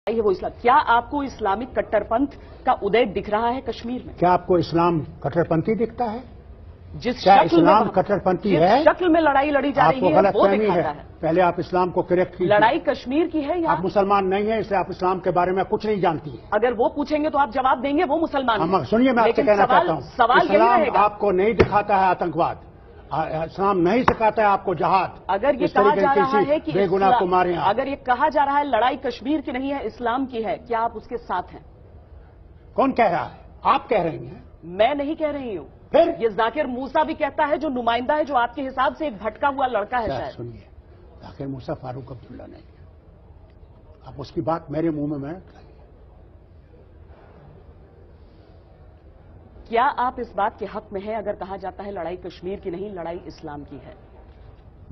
है वो इस्लाम। क्या आपको इस्लामिक कट्टरपंथ का उदय दिख रहा है कश्मीर में? क्या आपको इस्लाम कट्टरपंथी दिखता है? जिस क्या शक्ल इस्लाम में कट्टरपंथी है? शक्ल में लड़ाई लड़ी जा आपको रही है गलत वो फहमी दिखाता है। है। पहले आप इस्लाम को करेक्ट कीजिए। लड़ाई कश्मीर की है या आप मुसलमान नहीं है, इसलिए आप इस्लाम के बारे में कुछ नहीं जानती है। अगर वो पूछेंगे तो आप जवाब देंगे वो मुसलमान हैं। सुनिए, मैं आपसे कहना चाहता हूँ, सवाल यही इस्लाम रहेगा। आपको नहीं दिखाता है आतंकवाद, इस्लाम नहीं सिखाता है आपको जहाद। अगर ये इस कहा तरीके जा की रहा है कि बेगुनाह को मारें आप। अगर ये कहा जा रहा है लड़ाई कश्मीर की नहीं है इस्लाम की है, क्या आप उसके साथ हैं? कौन कह रहा है? आप कह रही हैं। मैं नहीं कह रही हूं। फिर ये जाकिर मूसा भी कहता है, जो नुमाइंदा है, जो आपके हिसाब से एक भटका हुआ लड़का है शायद। सुनिए, जाकिर मूसा फारूक अब्दुल्ला नहीं है। आप उसकी बात मेरे मुंह में मत लाइए। क्या आप इस बात के हक में हैं अगर कहा जाता है लड़ाई कश्मीर की नहीं लड़ाई इस्लाम की है?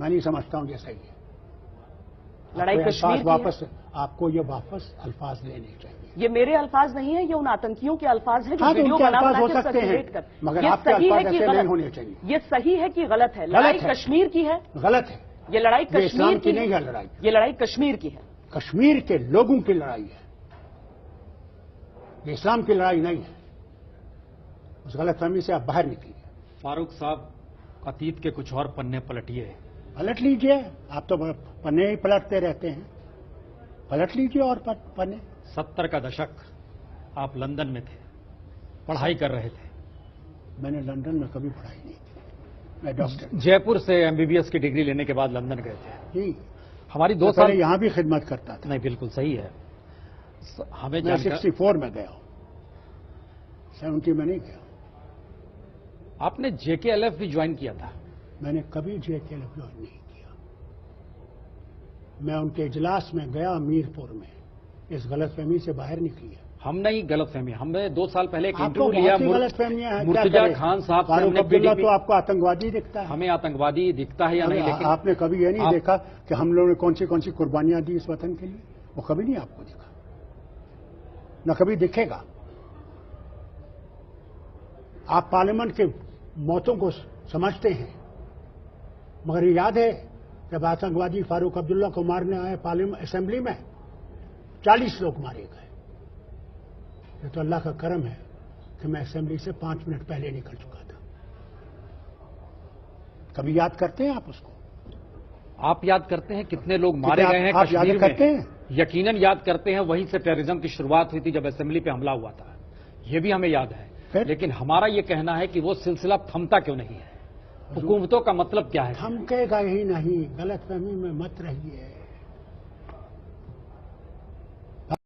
मैं नहीं समझता हूं ये सही है। लड़ाई कश्मीर की वापस आपको ये वापस अल्फाज लेने चाहिए। ये मेरे अल्फाज नहीं है, ये उन आतंकियों के अल्फाज हैं जो हाँ, वीडियो उनके बना अल्फाज बना हो के सकते हैं, सर्कुलेट कर। मगर ये आपके सही है अल्फाज कि ऐसे नहीं गलत होने चाहिए। ये सही है कि गलत है? लड़ाई कश्मीर की है? गलत है। ये लड़ाई कश्मीर की नहीं है। लड़ाई ये लड़ाई कश्मीर की है। कश्मीर के लोगों की लड़ाई है, ये इस्लाम की लड़ाई नहीं है। उस गलतफहमी से आप बाहर निकलिए। फारूक साहब, अतीत के कुछ और पन्ने पलटिए। पलट लीजिए। आप तो पन्ने ही पलटते रहते हैं। पलट लीजिए और पन्ने। 70 का दशक आप लंदन में थे, पढ़ाई कर रहे थे। मैंने लंदन में कभी पढ़ाई नहीं की। मैं डॉक्टर जयपुर से एमबीबीएस की डिग्री लेने के बाद लंदन गए थे। जी, हमारी 2 साल यहां भी खिदमत करता था। नहीं, बिल्कुल सही है। हमें मैं 64 में गया हूं, 70 में नहीं गया। आपने जेकेएलएफ भी ज्वाइन किया था। मैंने कभी जेकेएलएफ ज्वाइन नहीं किया। मैं उनके इजलास में गया मीरपुर में। इस गलतफहमी से बाहर निकली। हम नहीं गलतफहमी, हमने 2 साल पहले एक आपको इंटरव्यू लिया। गलतफहमियां हैं। मुर्तजा खान साहब से फारूक अब्दुल्ला तो आपको आतंकवादी दिखता है। हमें आतंकवादी दिखता है या नहीं, लेकिन आपने कभी ये नहीं देखा कि हम लोगों ने कौन सी कुर्बानियां दी इस वतन के लिए? वो कभी नहीं आपको दिखा, न कभी दिखेगा। आप पार्लियामेंट के मौतों को समझते हैं, मगर याद है जब आतंकवादी फारूक अब्दुल्ला को मारने आए पार्लियामेंट असेंबली में, 40 लोग मारे गए। ये तो अल्लाह का करम है कि मैं असेंबली से 5 मिनट पहले निकल चुका था। कभी याद करते हैं आप उसको? आप याद करते हैं कितने लोग मारे गए हैं आप कश्मीर याद करते हैं? यकीनन याद करते हैं। वहीं से टेररिज्म की शुरुआत हुई थी जब असेंबली पे हमला हुआ था, ये भी हमें याद है। लेकिन हमारा ये कहना है कि वो सिलसिला थमता क्यों नहीं है? हुकूमतों का मतलब क्या है? थमकेगा ही नहीं। गलतफहमी में मत रहिए।